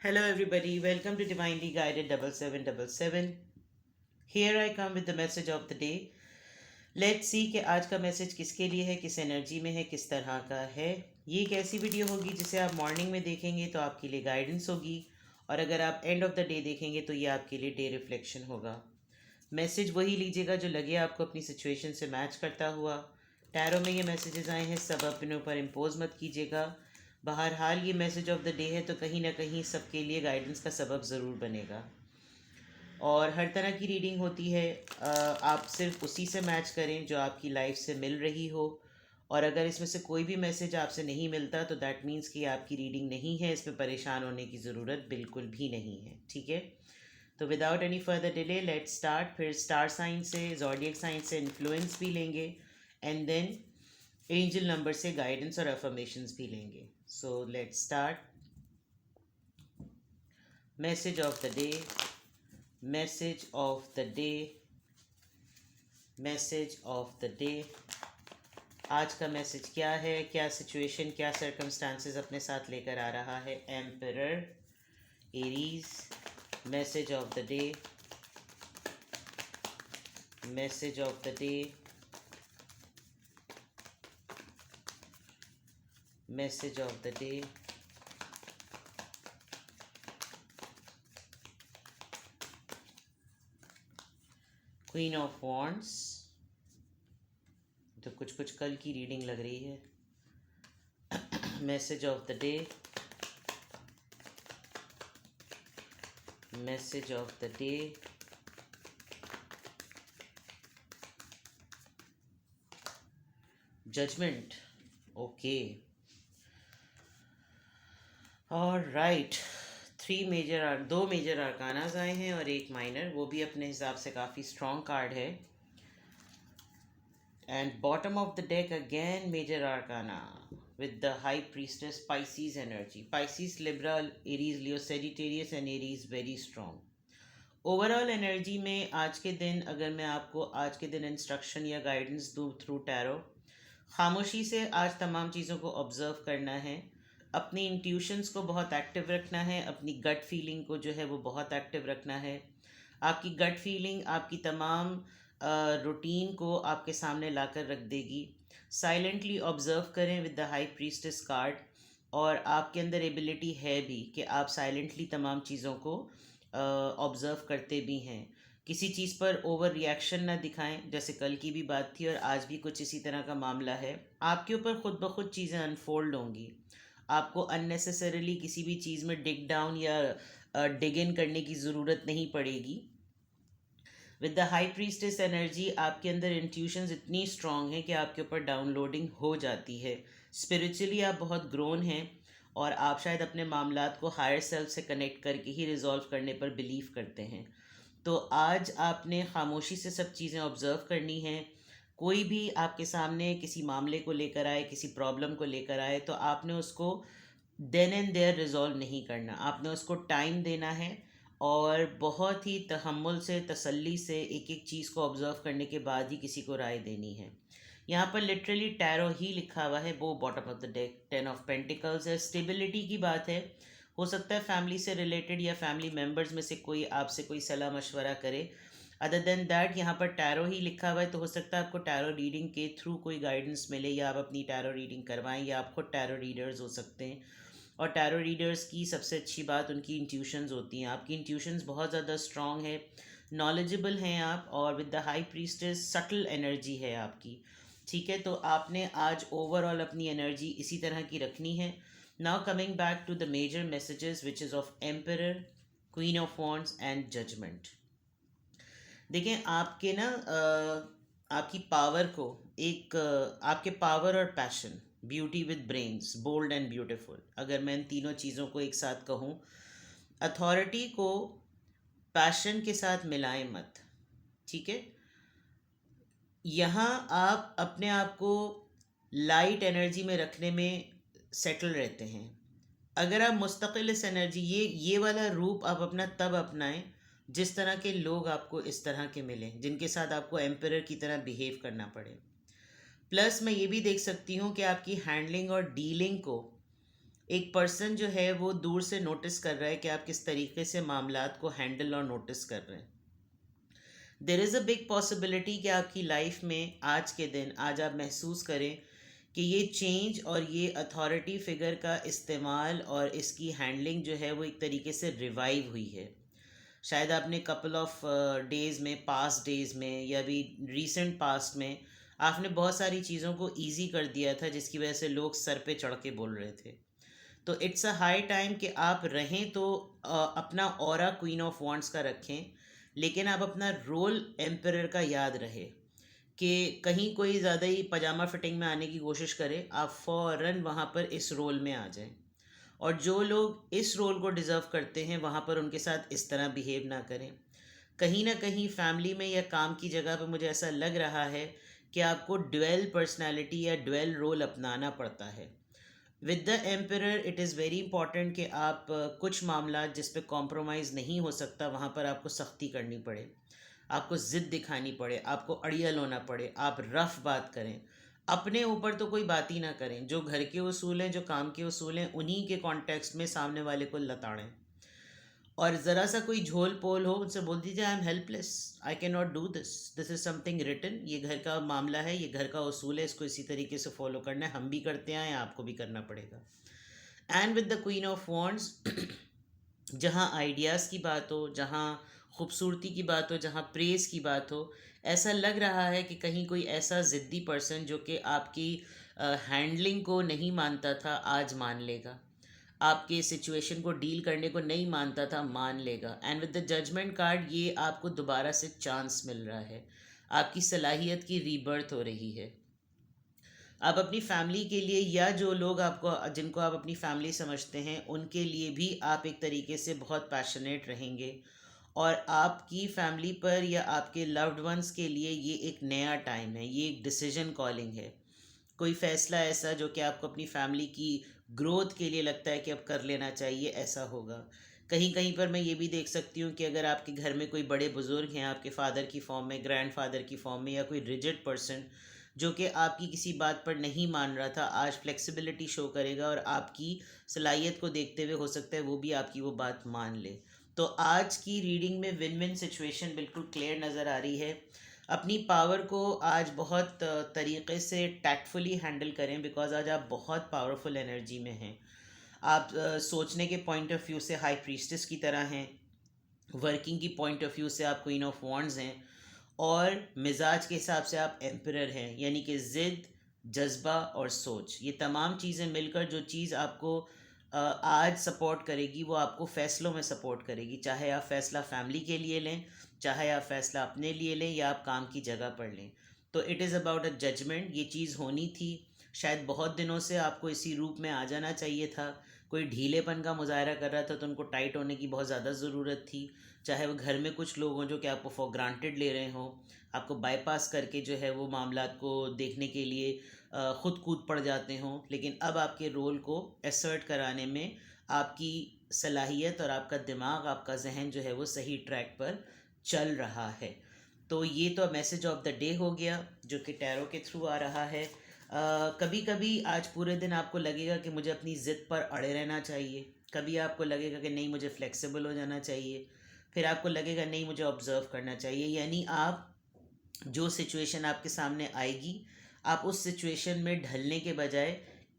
Hello, everybody. Welcome to Divinely Guided 7777. Here I come with the message of the day. Let's see कि आज का message किसके लिए है, किस एनर्जी में है, किस तरह का है. ये एक ऐसी वीडियो होगी जिसे आप मॉर्निंग में देखेंगे तो आपके लिए गाइडेंस होगी, और अगर आप एंड ऑफ द डे देखेंगे तो ये आपके लिए डे रिफ्लेक्शन होगा. मैसेज वही लीजिएगा जो लगे आपको अपनी सिचुएशन से मैच करता हुआ. टैरो में ये मैसेजेस आए हैं, सब अपने ऊपर इम्पोज मत कीजिएगा. बहरहाल ये मैसेज ऑफ द डे है तो कहीं ना कहीं सबके लिए गाइडेंस का सबब ज़रूर बनेगा. और हर तरह की रीडिंग होती है. आप सिर्फ उसी से मैच करें जो आपकी लाइफ से मिल रही हो. और अगर इसमें से कोई भी मैसेज आपसे नहीं मिलता तो दैट मीन्स कि आपकी रीडिंग नहीं है. इसमें परेशान होने की ज़रूरत बिल्कुल भी नहीं है. ठीक है, तो without any further delay let start. फिर स्टार साइन से, जॉडियक साइन से इन्फ्लुएंस भी लेंगे, एंड देन एंजल नंबर से गाइडेंस और अफर्मेशंस भी लेंगे. So let's start. Message of the day, message of the day, message of the day. आज का मैसेज क्या है, क्या सिचुएशन, क्या सर्कमस्टांसेस अपने साथ लेकर आ रहा है emperor Aries. Message of the day, message of the day, message of the day. Queen of wands. तो कुछ कुछ कल की रीडिंग लग रही है. Message of the day, message of the day, judgement. Okay, और राइट. दो मेजर आर्कानाज आए हैं और एक माइनर, वो भी अपने हिसाब से काफ़ी स्ट्रॉन्ग कार्ड है. And bottom of the deck again major arcana with the high priestess Pisces energy. Pisces, Libra, Aries, Leo, Sagittarius and Aries very strong. Overall energy में आज के दिन, अगर मैं आपको आज के दिन इंस्ट्रक्शन या गाइडेंस दूँ थ्रू टैरो, खामोशी से आज तमाम चीज़ों को ऑब्जर्व करना है. अपनी इंट्यूशंस को बहुत एक्टिव रखना है. अपनी गट फीलिंग को जो है वो बहुत एक्टिव रखना है. आपकी गट फीलिंग आपकी तमाम रूटीन को आपके सामने लाकर रख देगी. साइलेंटली ऑब्जर्व करें with the high priestess card. और आपके अंदर एबिलिटी है भी कि आप साइलेंटली तमाम चीज़ों को ऑब्जर्व करते भी हैं. किसी चीज़ पर ओवर रिएक्शन ना दिखाएं. जैसे कल की भी बात थी और आज भी कुछ इसी तरह का मामला है. आपके ऊपर खुद ब खुद चीज़ें अनफोल्ड होंगी. आपको अननेसेसरीली किसी भी चीज़ में डिग डाउन या डिग इन करने की ज़रूरत नहीं पड़ेगी. With the high priestess energy आपके अंदर इंट्यूशंस इतनी स्ट्रांग है कि आपके ऊपर डाउनलोडिंग हो जाती है. स्पिरिचुअली आप बहुत ग्रोन हैं और आप शायद अपने मामलात को हायर सेल्फ से कनेक्ट करके ही रिजॉल्व करने पर बिलीव करते हैं. तो आज आपने खामोशी से सब चीज़ें ऑब्जर्व करनी हैं. कोई भी आपके सामने किसी मामले को लेकर आए, किसी प्रॉब्लम को लेकर आए, तो आपने उसको देन एंड देयर रिजॉल्व नहीं करना. आपने उसको टाइम देना है और बहुत ही तहम्मुल से, तसल्ली से एक एक चीज़ को ऑब्जर्व करने के बाद ही किसी को राय देनी है. यहाँ पर लिटरली टैरो ही लिखा हुआ है. वो bottom of the deck 10 of pentacles है. स्टेबिलिटी की बात है. हो सकता है फैमिली से रिलेटेड या फैमिली मेम्बर्स में से कोई आपसे कोई सलाह मशवरा करे. अदर देन दैट यहाँ पर टैरो ही लिखा हुआ है, तो हो सकता है आपको टैरो रीडिंग के थ्रू कोई गाइडेंस मिले, या आप अपनी टैरो रीडिंग करवाएं, या आप खुद टैरो रीडर्स हो सकते हैं. और टैरो रीडर्स की सबसे अच्छी बात उनकी इंट्यूशंस होती हैं. आपकी इंट्यूशंस बहुत ज़्यादा स्ट्रॉन्ग है, नॉलेजेबल हैं आप, और with the high priestess subtle energy है आपकी. ठीक है, तो आपने आज ओवरऑल अपनी एनर्जी इसी तरह की रखनी है. Now coming back to the major messages which is of emperor, queen of wands and judgement. देखें, आपके ना आपकी पावर को आपके पावर और passion, beauty with brains, bold and beautiful, अगर मैं इन तीनों चीज़ों को एक साथ कहूँ, अथॉरिटी को पैशन के साथ मिलाएं मत. ठीक है, यहाँ आप अपने आप को लाइट एनर्जी में रखने में सेटल रहते हैं. अगर आप मुस्तकिल इस एनर्जी, ये वाला रूप आप अपना तब अपनाएं जिस तरह के लोग आपको इस तरह के मिलें जिनके साथ आपको एम्परर की तरह बिहेव करना पड़े. प्लस मैं ये भी देख सकती हूँ कि आपकी हैंडलिंग और डीलिंग को एक पर्सन जो है वो दूर से नोटिस कर रहा है कि आप किस तरीके से मामलात को हैंडल और नोटिस कर रहे हैं। There is a big possibility कि आपकी लाइफ में आज के दिन आज आप महसूस करें कि ये चेंज और ये अथॉरिटी फिगर का इस्तेमाल और इसकी हैंडलिंग जो है वो एक तरीके से रिवाइव हुई है। शायद आपने कपल ऑफ डेज़ में, पास्ट डेज़ में या भी रीसेंट पास्ट में आपने बहुत सारी चीज़ों को ईजी कर दिया था जिसकी वजह से लोग सर पे चढ़ के बोल रहे थे। तो इट्स अ हाई टाइम कि आप रहें तो अपना ऑरा क्वीन ऑफ वांड्स का रखें, लेकिन आप अपना रोल एम्परर का याद रहे कि कहीं कोई ज़्यादा ही पजामा फिटिंग में आने की कोशिश करे, आप फ़ौरन वहाँ पर इस रोल में आ जाएं। और जो लोग इस रोल को डिज़र्व करते हैं वहाँ पर उनके साथ इस तरह बिहेव ना करें। कहीं ना कहीं फैमिली में या काम की जगह पे मुझे ऐसा लग रहा है कि आपको ड्वेल पर्सनालिटी या ड्वेल रोल अपनाना पड़ता है। With the emperor it is very important कि आप कुछ मामला जिस पे कॉम्प्रोमाइज़ नहीं हो सकता वहाँ पर आपको सख्ती करनी पड़े, आपको ज़िद दिखानी पड़े, आपको अड़ियल होना पड़े, आप रफ बात करें। अपने ऊपर तो कोई बात ही ना करें। जो घर के उसूल हैं, जो काम के उसूल हैं, उन्हीं के कॉन्टेक्स्ट में सामने वाले को लताड़ें। और ज़रा सा कोई झोल पोल हो उनसे बोल दीजिए, I am helpless, I can not do this, this is something written, ये घर का मामला है, ये घर का उसूल है, इसको इसी तरीके से फॉलो करना है, हम भी करते हैं, आपको भी करना पड़ेगा। And with the queen of wands, जहाँ आइडियाज़ की बात हो, जहाँ खूबसूरती की बात हो, जहाँ प्रेज़ की बात हो, ऐसा लग रहा है कि कहीं कोई ऐसा ज़िद्दी पर्सन जो कि आपकी हैंडलिंग को नहीं मानता था आज मान लेगा, आपके सिचुएशन को डील करने को नहीं मानता था मान लेगा। And with the judgement card ये आपको दोबारा से चांस मिल रहा है, आपकी सलाहियत की रीबर्थ हो रही है। आप अपनी फैमिली के लिए या जो लोग आपको जिनको आप अपनी फैमिली समझते हैं उनके लिए भी आप एक तरीके से बहुत पैशनेट रहेंगे। और आपकी फैमिली पर या आपके लव्ड वंस के लिए ये एक नया टाइम है, ये एक डिसीजन कॉलिंग है। कोई फ़ैसला ऐसा जो कि आपको अपनी फैमिली की ग्रोथ के लिए लगता है कि अब कर लेना चाहिए, ऐसा होगा। कहीं कहीं पर मैं ये भी देख सकती हूँ कि अगर आपके घर में कोई बड़े बुज़ुर्ग हैं, आपके फादर की फॉर्म में, ग्रैंडफादर की फॉर्म में, या कोई रिजिड पर्सन जो कि आपकी किसी बात पर नहीं मान रहा था, आज फ्लेक्सिबिलिटी शो करेगा और आपकी सलाहियत को देखते हुए हो सकता है वो भी आपकी वो बात मान ले। तो आज की रीडिंग में विन विन सिचुएशन बिल्कुल क्लियर नज़र आ रही है। अपनी पावर को आज बहुत तरीक़े से टैक्टफुली हैंडल करें, बिकॉज आज आप बहुत पावरफुल एनर्जी में हैं। आप सोचने के पॉइंट ऑफ व्यू से हाई प्रीस्टेस की तरह हैं, वर्किंग की पॉइंट ऑफ व्यू से आप क्वीन ऑफ वॉन्ड्स हैं, और मिजाज के हिसाब से आप एम्परर हैं। यानी कि ज़िद, जज्बा और सोच, ये तमाम चीज़ें मिलकर जो चीज़ आपको आज सपोर्ट करेगी वो आपको फ़ैसलों में सपोर्ट करेगी। चाहे आप फ़ैसला फैमिली के लिए लें, चाहे आप फ़ैसला अपने लिए लें, या आप काम की जगह पर लें। तो it is about a judgement. ये चीज़ होनी थी, शायद बहुत दिनों से आपको इसी रूप में आ जाना चाहिए था। कोई ढीलेपन का मुजाहरा कर रहा था तो उनको टाइट होने की बहुत ज़्यादा ज़रूरत थी। चाहे वो घर में कुछ लोग हों जो कि आपको फॉर ग्रांटेड ले रहे हों, आपको बाईपास करके जो है वो मामलात को देखने के लिए खुद कूद पड़ जाते हों, लेकिन अब आपके रोल को एसर्ट कराने में आपकी सलाहियत और आपका दिमाग, आपका जहन जो है वो सही ट्रैक पर चल रहा है। तो ये तो मैसेज ऑफ द डे हो गया जो कि टैरो के थ्रू आ रहा है। कभी कभी आज पूरे दिन आपको लगेगा कि मुझे अपनी ज़िद पर अड़े रहना चाहिए, कभी आपको लगेगा कि नहीं मुझे फ्लेक्सिबल हो जाना चाहिए, फिर आपको लगेगा नहीं मुझे ऑब्ज़र्व करना चाहिए। यानी आप जो सिचुएशन आपके सामने आएगी, आप उस सिचुएशन में ढलने के बजाय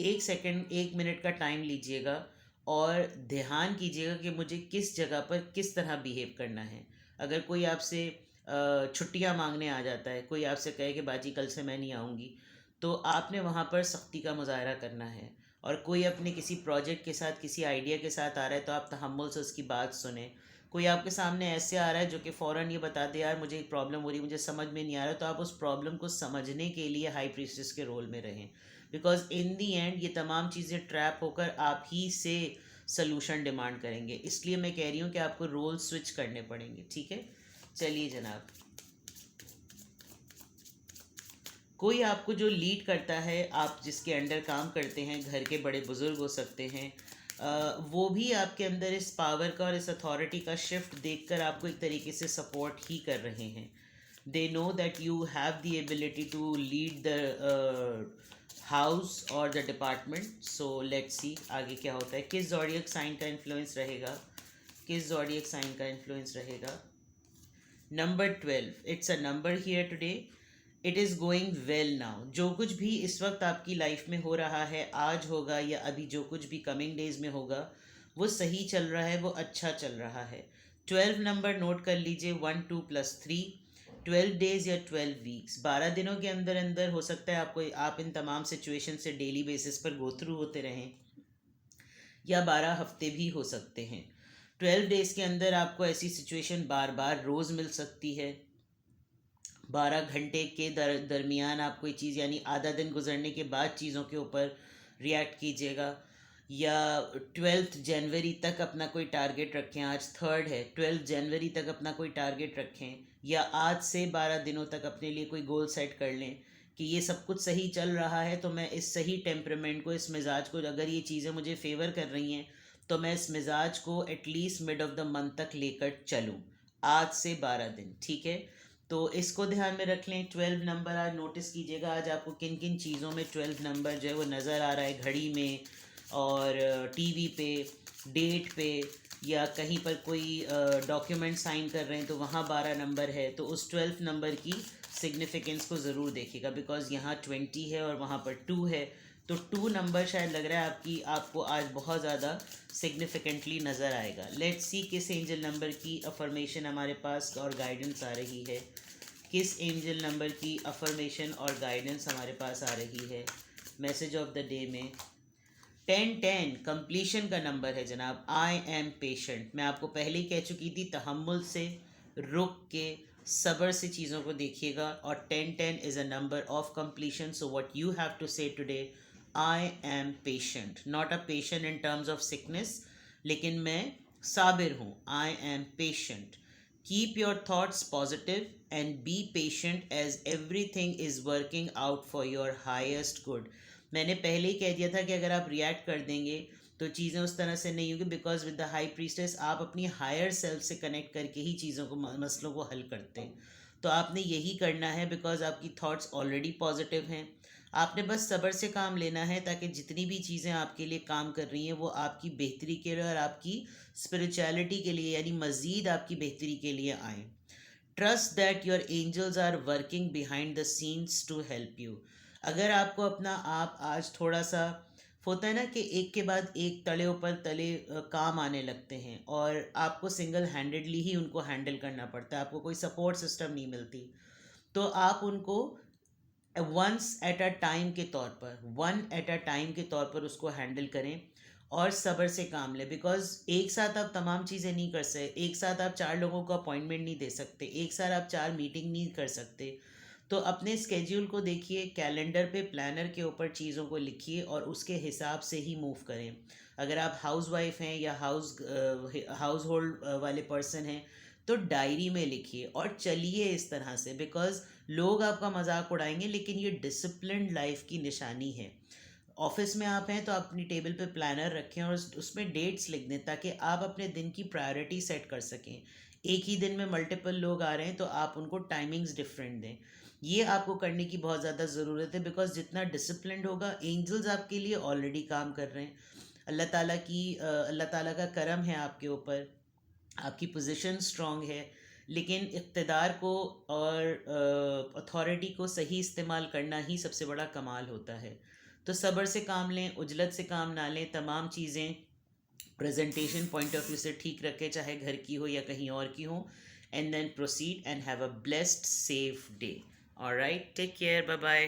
1 सेकंड, 1 मिनट का टाइम लीजिएगा और ध्यान कीजिएगा कि मुझे किस जगह पर किस तरह बिहेव करना है। अगर कोई आपसे छुट्टियां मांगने आ जाता है, कोई आपसे कहे कि बाजी कल से मैं नहीं आऊँगी, तो आपने वहाँ पर सख्ती का मुजाहरा करना है। और कोई अपने किसी प्रोजेक्ट के साथ, किसी आइडिया के साथ आ रहा है तो आप तहम्मुल से उसकी बात सुने। कोई आपके सामने ऐसे आ रहा है जो कि फ़ौरन ये बता दे यार मुझे एक प्रॉब्लम हो रही है, मुझे समझ में नहीं आ रहा, तो आप उस प्रॉब्लम को समझने के लिए हाई प्रीस्टेस के रोल में रहें। बिकॉज इन दी एंड ये तमाम चीज़ें ट्रैप होकर आप ही से सलूशन डिमांड करेंगे। इसलिए मैं कह रही हूँ कि आपको रोल स्विच करने पड़ेंगे। ठीक है, चलिए जनाब। कोई आपको जो लीड करता है, आप जिसके अंडर काम करते हैं, घर के बड़े बुज़ुर्ग हो सकते हैं, वो भी आपके अंदर इस पावर का और इस अथॉरिटी का शिफ्ट देखकर आपको एक तरीके से सपोर्ट ही कर रहे हैं। They know that you have the ability to lead the house और the department. So let's see आगे क्या होता है. किस जॉडियक साइन का इन्फ्लुएंस रहेगा, किस जॉडियक साइन का इन्फ्लुएंस रहेगा. Number 12, it's a number here today. It is going well now. जो कुछ भी इस वक्त आपकी लाइफ में हो रहा है, आज होगा या अभी जो कुछ भी कमिंग डेज में होगा, वो सही चल रहा है, वो अच्छा चल रहा है. 12 नंबर नोट कर लीजिए. 1 2 + 3, 12 डेज या 12 वीक्स, 12 दिनों के अंदर अंदर हो सकता है आपको, आप इन तमाम सिचुएशन से डेली बेसिस पर गो थ्रू होते रहें, या 12 हफ्ते भी हो सकते हैं. 12 डेज के अंदर आपको ऐसी सिचुएशन बार बार रोज़ मिल सकती है. 12 घंटे के दरमियान आप कोई चीज़, यानी आधा दिन गुजरने के बाद चीज़ों के ऊपर रिएक्ट कीजिएगा. या 12 जनवरी तक अपना कोई टारगेट रखें. आज 3rd है, 12 जनवरी तक अपना कोई टारगेट रखें, या आज से 12 दिनों तक अपने लिए कोई गोल सेट कर लें कि ये सब कुछ सही चल रहा है, तो मैं इस सही टेम्परामेंट को, इस मिजाज को, अगर ये चीज़ें मुझे फेवर कर रही हैं तो मैं इस मिजाज को at least mid of the month तक लेकर चलूँ. आज से 12 दिन, ठीक है. तो इसको ध्यान में रख लें. 12 नंबर आज नोटिस कीजिएगा, आज आपको किन किन चीज़ों में 12 नंबर जो है वो नज़र आ रहा है, घड़ी में और टीवी पे, डेट पे, या कहीं पर कोई डॉक्यूमेंट साइन कर रहे हैं तो वहाँ 12 नंबर है. तो उस 12 नंबर की सिग्निफिकेंस को ज़रूर देखिएगा, बिकॉज यहाँ 20 है और वहाँ पर 2 है. तो 2 नंबर शायद लग रहा है आपको आज बहुत ज़्यादा सिग्निफिकेंटली नज़र आएगा. लेट्स सी किस एंजल नंबर की अफर्मेशन हमारे पास और गाइडेंस आ रही है, किस एंजल नंबर की अफर्मेशन और गाइडेंस हमारे पास आ रही है मैसेज ऑफ द डे में. 10 कंप्लीशन का नंबर है जनाब. आई एम पेशेंट. मैं आपको पहले ही कह चुकी थी, तहम्मुल से, रुक के, सब्र से चीज़ों को देखिएगा. और 10 is a number of completion. So what you have to say today, I am patient. Not a patient in terms of sickness, लेकिन मैं साबिर हूँ. I am patient. Keep your thoughts positive and be patient as everything is working out for your highest good. मैंने पहले ही कह दिया था कि अगर आप रिएक्ट कर देंगे तो चीज़ें उस तरह से नहीं होगी, because with the high priestess आप अपनी हायर सेल्फ से कनेक्ट करके ही चीज़ों को, मसलों को हल करते हैं. तो आपने यही करना है, बिकॉज आपकी थॉट्स ऑलरेडी पॉजिटिव हैं. आपने बस सब्र से काम लेना है, ताकि जितनी भी चीज़ें आपके लिए काम कर रही हैं वो आपकी बेहतरी के लिए और आपकी स्पिरिचुअलिटी के लिए, यानी मज़ीद आपकी बेहतरी के लिए आएँ. Trust that your angels are working behind the scenes to help you. अगर आपको अपना आप आज थोड़ा सा होता है ना कि एक के बाद एक तले ऊपर तले काम आने लगते हैं और आपको सिंगल हैंडेडली ही उनको हैंडल करना पड़ता है, आपको कोई सपोर्ट सिस्टम नहीं मिलती, तो आप उनको वंस एट अ टाइम के तौर पर, वन एट अ टाइम के तौर पर उसको हैंडल करें और सब्र से काम लें. बिकॉज एक साथ आप तमाम चीज़ें नहीं कर सकते, एक साथ आप 4 लोगों को अपॉइंटमेंट नहीं दे सकते, एक साथ आप 4 मीटिंग नहीं कर सकते. तो अपने स्केड्यूल को देखिए, कैलेंडर पे, प्लानर के ऊपर चीज़ों को लिखिए और उसके हिसाब से ही मूव करें. अगर आप हाउस वाइफ हैं या हाउस होल्ड वाले पर्सन हैं तो डायरी में लिखिए और चलिए इस तरह से. बिकॉज लोग आपका मजाक उड़ाएंगे, लेकिन ये डिसिप्लिन्ड लाइफ की निशानी है. ऑफिस में आप हैं तो आप अपनी टेबल पे प्लानर रखें और उसमें डेट्स लिख दें, ताकि आप अपने दिन की प्रायोरिटी सेट कर सकें. एक ही दिन में मल्टीपल लोग आ रहे हैं तो आप उनको टाइमिंग्स डिफरेंट दें. ये आपको करने की बहुत ज़्यादा ज़रूरत है, बिकॉज जितना डिसिप्लिन्ड होगा, एंजल्स आपके लिए ऑलरेडी काम कर रहे हैं. अल्लाह ताला का करम है आपके ऊपर, आपकी पोजीशन स्ट्रांग है, लेकिन इक़्तिदार को और अथॉरिटी को सही इस्तेमाल करना ही सबसे बड़ा कमाल होता है. तो सब्र से काम लें, उजलत से काम ना लें. तमाम चीज़ें प्रेजेंटेशन पॉइंट ऑफ व्यू से ठीक रखें, चाहे घर की हो या कहीं और की हो. And then proceed and have a blessed safe day. Alright, take care, bye bye.